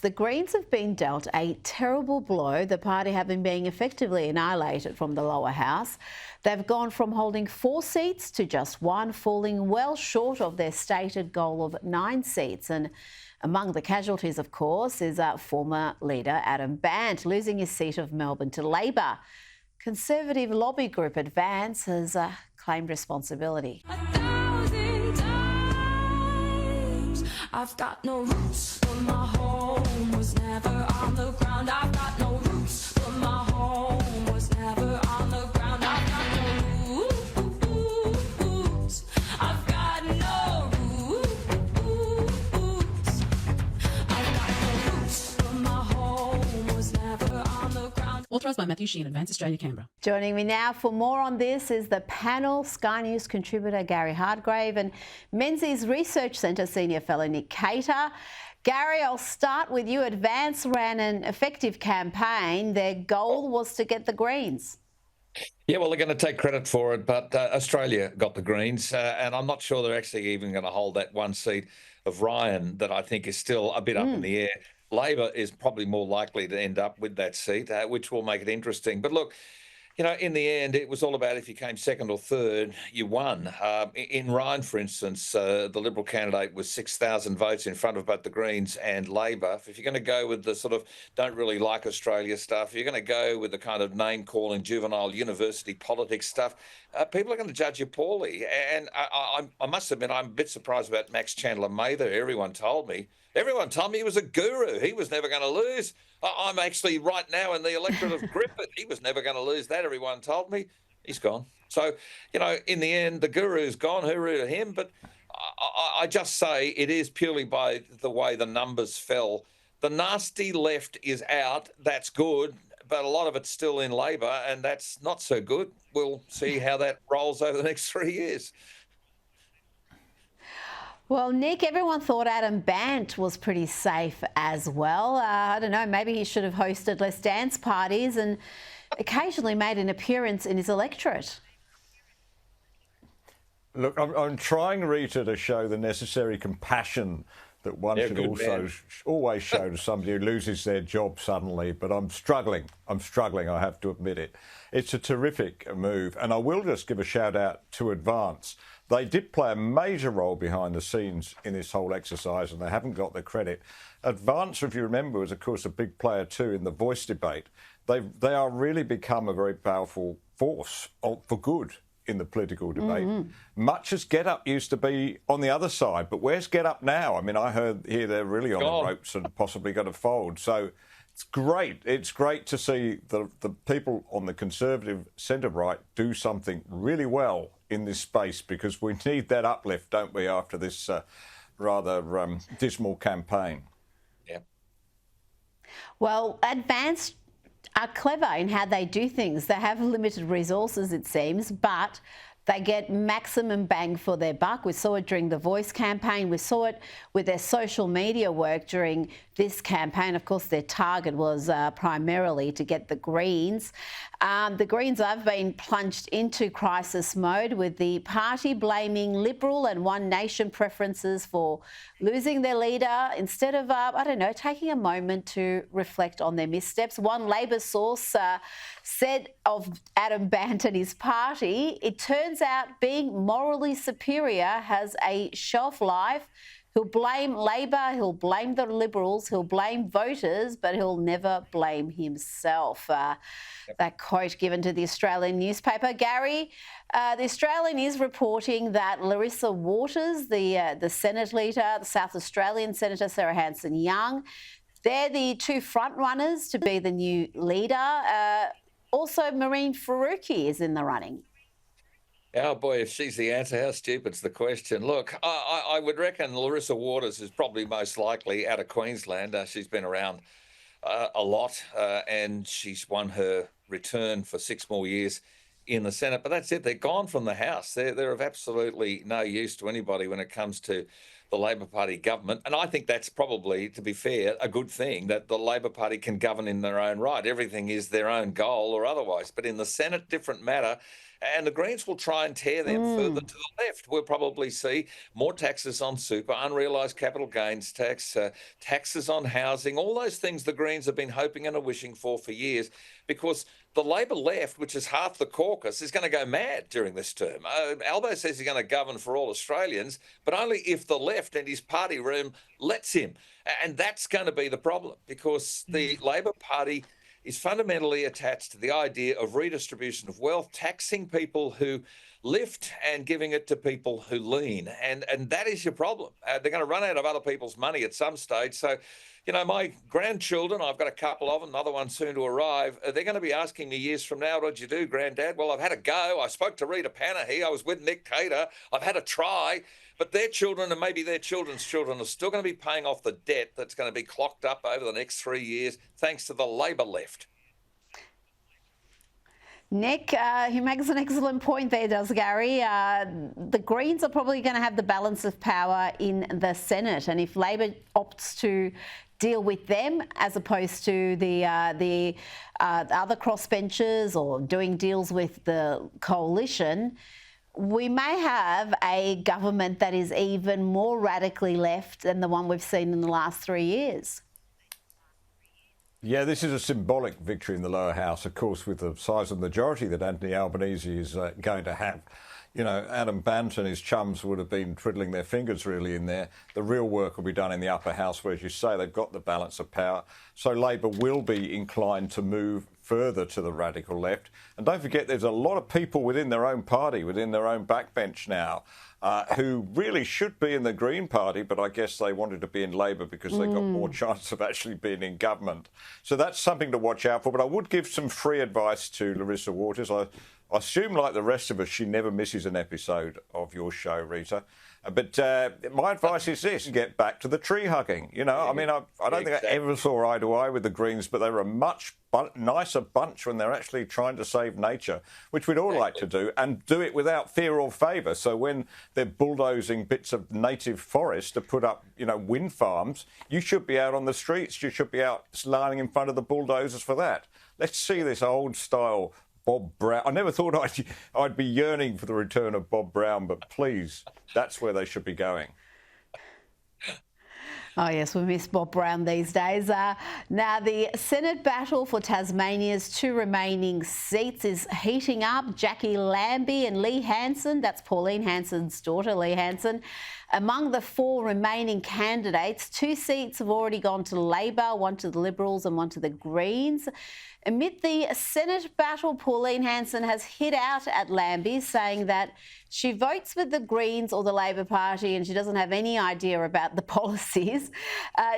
the Greens have been dealt a terrible blow, the party having been effectively annihilated from the lower house. They've gone from holding 4 seats to just 1, falling well short of their stated goal of 9 seats. And among the casualties, of course, is former leader Adam Bandt, losing his seat of Melbourne to Labor. Conservative lobby group Advance has claimed responsibility. I've got no roots, but my home was never on the ground. I've got no roots, but my home was never on the ground. I've got no roots. I've got no roots. I've got no roots, but my home was never on the ground. Authorised by Matthew Sheehan, Advance Australia, Canberra. Joining me now for more on this is the panel, Sky News contributor Gary Hardgrave and Menzies Research Centre Senior Fellow Nick Cater. Gary, I'll start with you. Advance ran an effective campaign. Their goal was to get the Greens. Yeah, well, they're going to take credit for it, but Australia got the Greens, and I'm not sure they're actually even going to hold that 1 seat of Ryan that I think is still a bit up in the air. Labor is probably more likely to end up with that seat, which will make it interesting. But look, you know, in the end, it was all about if you came second or third, you won. In Ryan, for instance, the Liberal candidate was 6,000 votes in front of both the Greens and Labor. If you're going to go with the sort of don't really like Australia stuff, you're going to go with the kind of name-calling, juvenile university politics stuff, people are going to judge you poorly. And I must admit, I'm a bit surprised about Max Chandler-Mather. Everyone told me he was a guru. He was never going to lose. I'm actually right now in the electorate of Griffith. He was never going to lose that, everyone told me. He's gone. So, you know, in the end, the guru's gone. Hooroo to him. But I just say it is purely by the way the numbers fell. The nasty left is out. That's good. But a lot of it's still in Labor, and that's not so good. We'll see how that rolls over the next 3 years. Well, Nick, everyone thought Adam Bandt was pretty safe as well. I don't know, maybe he should have hosted less dance parties and occasionally made an appearance in his electorate. Look, I'm trying, Rita, to show the necessary compassion that one should always show to somebody who loses their job suddenly, but I'm struggling, I have to admit it. It's a terrific move, and I will just give a shout out to Advance. They did play a major role behind the scenes in this whole exercise, and they haven't got the credit. Advance, if you remember, was, of course, a big player too in the voice debate. They are really become a very powerful force for good in the political debate. Much as Get Up used to be on the other side, but where's Get Up now? I mean, I hear they're really on the ropes and possibly going to fold. So it's great. It's great to see the people on the Conservative centre-right do something really well in this space, because we need that uplift, don't we, after this rather dismal campaign. Yeah. Well, Advance are clever in how they do things. They have limited resources, it seems, but they get maximum bang for their buck. We saw it during the Voice campaign. We saw it with their social media work during this campaign. Of course, their target was primarily to get the Greens. The Greens have been plunged into crisis mode, with the party blaming Liberal and One Nation preferences for losing their leader instead of, taking a moment to reflect on their missteps. One Labor source said of Adam Bandt and his party, it turns out being morally superior has a shelf life. He'll blame Labor, he'll blame the Liberals, he'll blame voters, but he'll never blame himself. That quote given to the Australian newspaper. Gary, the Australian is reporting that Larissa Waters, the Senate leader, the South Australian Senator Sarah Hanson-Young, they're the two front runners to be the new leader. Also, Marine Faruqi is in the running. Oh, boy, if she's the answer, how stupid's the question? Look, I would reckon Larissa Waters is probably most likely out of Queensland. She's been around a lot and she's won her return for 6 more years in the Senate. But that's it. They're gone from the House. They're of absolutely no use to anybody when it comes to the Labor Party government. And I think that's probably, to be fair, a good thing, that the Labor Party can govern in their own right. Everything is their own goal or otherwise. But in the Senate, different matter. And the Greens will try and tear them further to the left. We'll probably see more taxes on super, unrealised capital gains tax, taxes on housing, all those things the Greens have been hoping and are wishing for years, because the Labor left, which is half the caucus, is going to go mad during this term. Albo says he's going to govern for all Australians, but only if the left and his party room lets him. And that's going to be the problem, because the Labor Party is fundamentally attached to the idea of redistribution of wealth, taxing people who lift and giving it to people who lean. And that is your problem. They're going to run out of other people's money at some stage. So, you know, my grandchildren, I've got a couple of them, another one soon to arrive, they're going to be asking me years from now, what'd you do, Granddad? Well, I've had a go. I spoke to Rita Panahi. I was with Nick Cater. I've had a try. But their children and maybe their children's children are still going to be paying off the debt that's going to be clocked up over the next 3 years, thanks to the Labor left. Nick, he makes an excellent point there, does Gary. The Greens are probably going to have the balance of power in the Senate, and if Labor opts to deal with them as opposed to the other crossbenchers or doing deals with the coalition, we may have a government that is even more radically left than the one we've seen in the last 3 years. Yeah, this is a symbolic victory in the lower house, of course, with the size of the majority that Anthony Albanese is going to have. You know, Adam Bandt and his chums would have been twiddling their fingers really in there. The real work will be done in the upper house, where, as you say, they've got the balance of power. So Labor will be inclined to move further to the radical left. And don't forget, there's a lot of people within their own party, within their own backbench now, who really should be in the Green Party, but I guess they wanted to be in Labor because they got more chance of actually being in government. So that's something to watch out for. But I would give some free advice to Larissa Waters. I assume, like the rest of us, she never misses an episode of your show, Rita. But my advice is this: get back to the tree hugging. You know, I mean, I don't think I ever saw eye to eye with the Greens, but they were a much nicer bunch when they're actually trying to save nature, which we'd all like to do, and do it without fear or favour. So when they're bulldozing bits of native forest to put up, you know, wind farms, you should be out on the streets. You should be out lining in front of the bulldozers for that. Let's see this old-style Bob Brown. I never thought I'd be yearning for the return of Bob Brown, but please, that's where they should be going. Oh, yes, we miss Bob Brown these days. Now, the Senate battle for Tasmania's 2 remaining seats is heating up. Jackie Lambie and Lee Hansen, that's Pauline Hanson's daughter, Lee Hansen, among the 4 remaining candidates. 2 seats have already gone to Labor, 1 to the Liberals and 1 to the Greens. Amid the Senate battle, Pauline Hanson has hit out at Lambie, saying that she votes with the Greens or the Labor Party and she doesn't have any idea about the policies.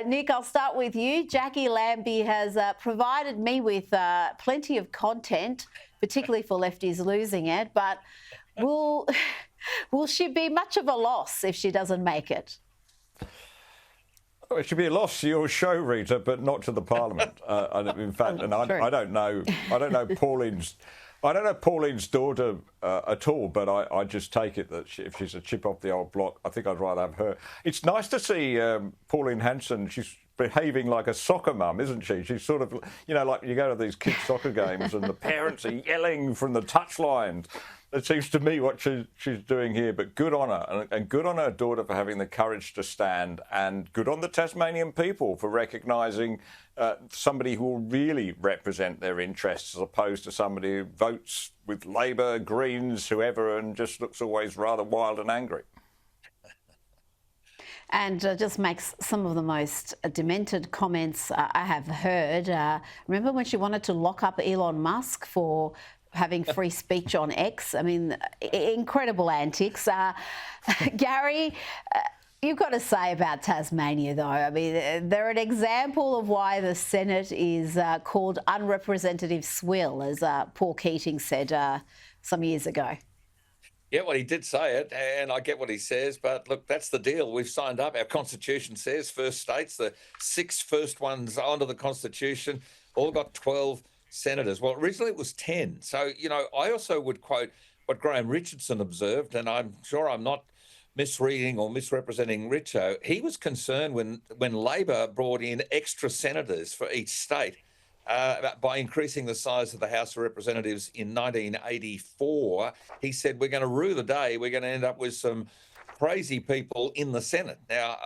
Nick, I'll start with you. Jackie Lambie has provided me with plenty of content, particularly for lefties losing it, but will she be much of a loss if she doesn't make it? Oh, it should be a loss to your show, Rita, but not to the Parliament. In fact, and I don't know Pauline's daughter at all, but I just take it that if she's a chip off the old block, I think I'd rather have her. It's nice to see Pauline Hanson. She's behaving like a soccer mum, isn't she? She's sort of, you know, like you go to these kids' soccer games and the parents are yelling from the touchline. It seems to me what she's doing here, but good on her, and good on her daughter for having the courage to stand, and good on the Tasmanian people for recognising somebody who will really represent their interests, as opposed to somebody who votes with Labor, Greens, whoever, and just looks always rather wild and angry. And just makes some of the most demented comments I have heard. Remember when she wanted to lock up Elon Musk for having free speech on X? I mean, incredible antics. Gary, you've got to say about Tasmania, though. I mean, they're an example of why the Senate is called unrepresentative swill, as Paul Keating said some years ago. Yeah, well, he did say it, and I get what he says, but look, that's the deal. We've signed up. Our Constitution says first states, the 6 first ones under the Constitution, all got 12 senators. Well, originally it was 10. So, you know, I also would quote what Graham Richardson observed, and I'm sure I'm not misreading or misrepresenting Richo. He was concerned when Labor brought in extra senators for each state. by increasing the size of the House of Representatives in 1984. He said, we're going to rue the day. We're going to end up with some crazy people in the Senate. Now,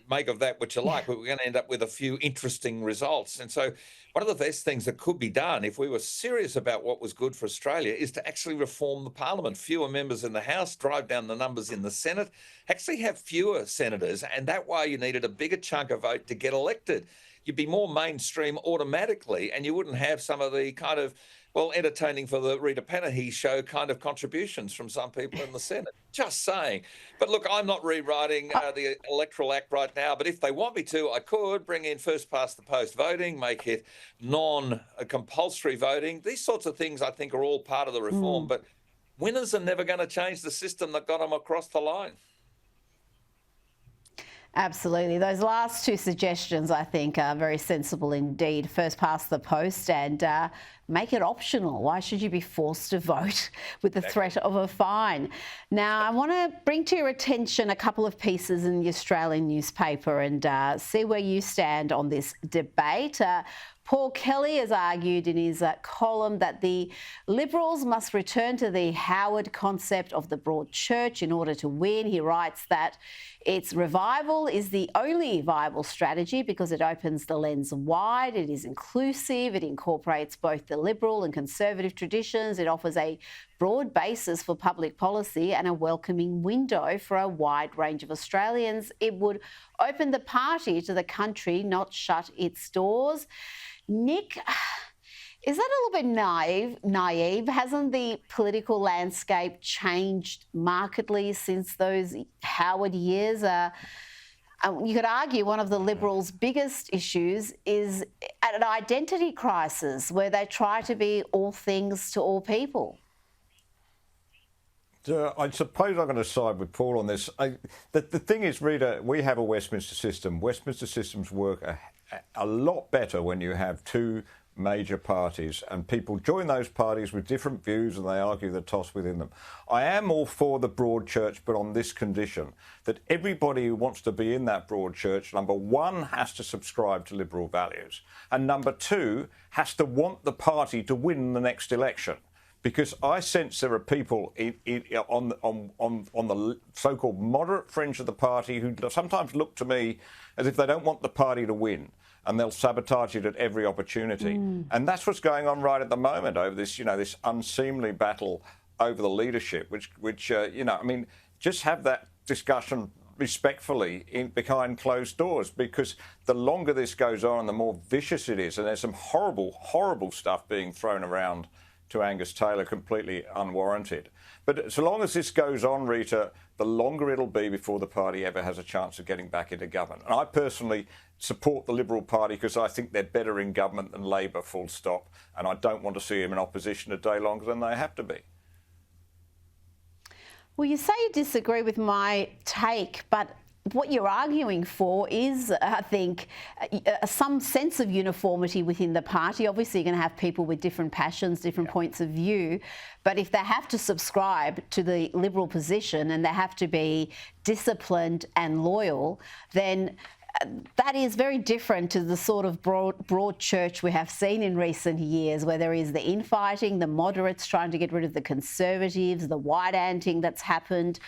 make of that what you like, but we're going to end up with a few interesting results. And so one of the best things that could be done if we were serious about what was good for Australia is to actually reform the parliament. Fewer members in the House, drive down the numbers in the Senate, actually have fewer senators. And that way you needed a bigger chunk of vote to get elected. You'd be more mainstream automatically, and you wouldn't have some of the kind of, entertaining for the Rita Panahi show kind of contributions from some people in the Senate. Just saying. But look, I'm not rewriting the Electoral Act right now, but if they want me to, I could bring in first past the post voting, make it non-compulsory voting. These sorts of things I think are all part of the reform, but winners are never going to change the system that got them across the line. Absolutely. Those last two suggestions, I think, are very sensible indeed. First past the post and make it optional. Why should you be forced to vote with the threat of a fine? Now, I want to bring to your attention a couple of pieces in the Australian newspaper and see where you stand on this debate. Paul Kelly has argued in his column that the Liberals must return to the Howard concept of the broad church in order to win. He writes that its revival is the only viable strategy because it opens the lens wide, it is inclusive, it incorporates both the Liberal and Conservative traditions, it offers a broad basis for public policy and a welcoming window for a wide range of Australians. It would open the party to the country, not shut its doors. Nick, is that a little bit naive? Hasn't the political landscape changed markedly since those Howard years? You could argue one of the Liberals' biggest issues is an identity crisis where they try to be all things to all people. I suppose I'm going to side with Paul on this. The thing is, Rita, we have a Westminster system. Westminster systems work a lot better when you have two major parties and people join those parties with different views and they argue the toss within them. I am all for the broad church, but on this condition, that everybody who wants to be in that broad church, number one, has to subscribe to liberal values, and number two, has to want the party to win the next election. Because I sense there are people on the so-called moderate fringe of the party who sometimes look to me as if they don't want the party to win, and they'll sabotage it at every opportunity. And that's what's going on right at the moment over this, this unseemly battle over the leadership, which just have that discussion respectfully behind closed doors, because the longer this goes on, the more vicious it is, and there's some horrible, horrible stuff being thrown around to Angus Taylor, completely unwarranted. But so long as this goes on, Rita, the longer it'll be before the party ever has a chance of getting back into government. And I personally support the Liberal Party because I think they're better in government than Labor, full stop. And I don't want to see them in opposition a day longer than they have to be. Well, you say you disagree with my take, but what you're arguing for is, I think, some sense of uniformity within the party. Obviously, you're going to have people with different passions, different points of view. But if they have to subscribe to the Liberal position and they have to be disciplined and loyal, then that is very different to the sort of broad church we have seen in recent years, where there is the infighting, the moderates trying to get rid of the Conservatives, the white-anting that's happened.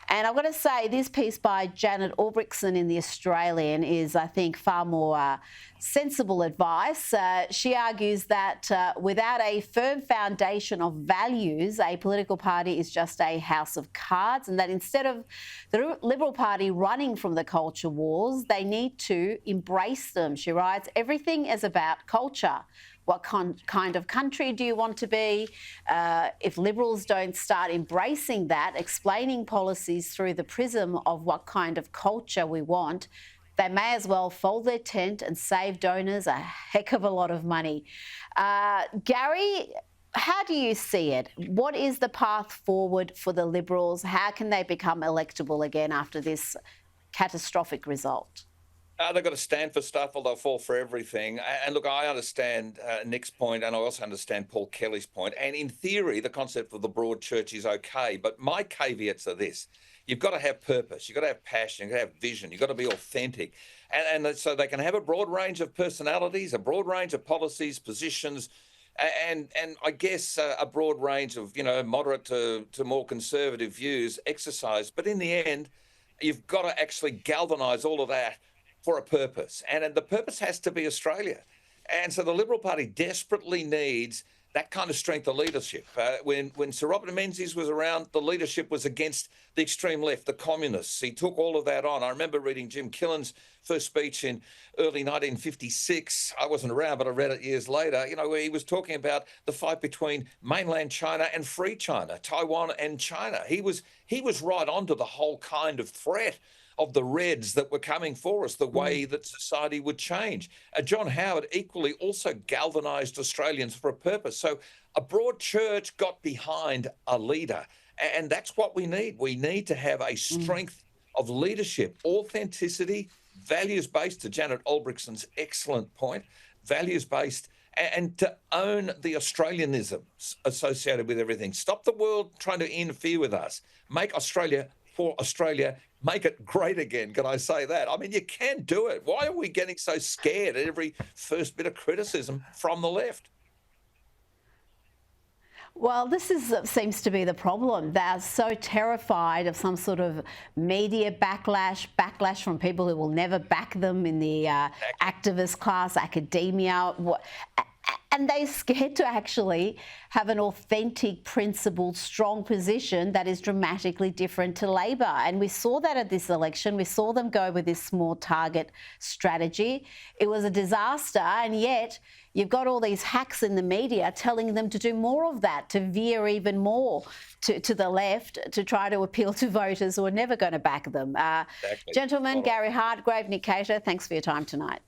And I've got to say, this piece by Janet Albrechtsen in The Australian is, I think, far more sensible advice. She argues that without a firm foundation of values, a political party is just a house of cards, and that instead of the Liberal Party running from the culture wars, they need to embrace them. She writes, everything is about culture. What kind of country do you want to be? If Liberals don't start embracing that, explaining policies through the prism of what kind of culture we want, they may as well fold their tent and save donors a heck of a lot of money. Gary, how do you see it? What is the path forward for the Liberals? How can they become electable again after this catastrophic result? They've got to stand for stuff or they'll fall for everything. And look, I understand Nick's point, and I also understand Paul Kelly's point. And in theory, the concept of the broad church is okay. But my caveats are this. you've got to have purpose, you've got to have passion, you've got to have vision, you've got to be authentic. And so they can have a broad range of personalities, a broad range of policies, positions, and I guess a broad range of, moderate to more conservative views exercised. But in the end, you've got to actually galvanise all of that for a purpose. And the purpose has to be Australia. And so the Liberal Party desperately needs that kind of strength of leadership. When Sir Robert Menzies was around, the leadership was against the extreme left, the communists. He took all of that on. I remember reading Jim Killen's first speech in early 1956. I wasn't around, but I read it years later, where he was talking about the fight between mainland China and free China, Taiwan and China. He was right onto the whole kind of threat of the Reds that were coming for us, the way that society would change. John Howard equally also galvanised Australians for a purpose. So a broad church got behind a leader, and that's what we need. We need to have a strength of leadership, authenticity, values-based, to Janet Albrechtson's excellent point, values-based, and to own the Australianisms associated with everything. Stop the world trying to interfere with us. Make Australia for Australia. Make it great again. Can I say that? I mean, you can do it. Why are we getting so scared at every first bit of criticism from the left? Well, this seems to be the problem. They're so terrified of some sort of media backlash from people who will never back them in the activist class, academia. And they're scared to actually have an authentic, principled, strong position that is dramatically different to Labor. And we saw that at this election. We saw them go with this small target strategy. It was a disaster, and yet you've got all these hacks in the media telling them to do more of that, to veer even more to the left, to try to appeal to voters who are never going to back them. Exactly. Gentlemen, Gary Hardgrave, Nick Cater, thanks for your time tonight.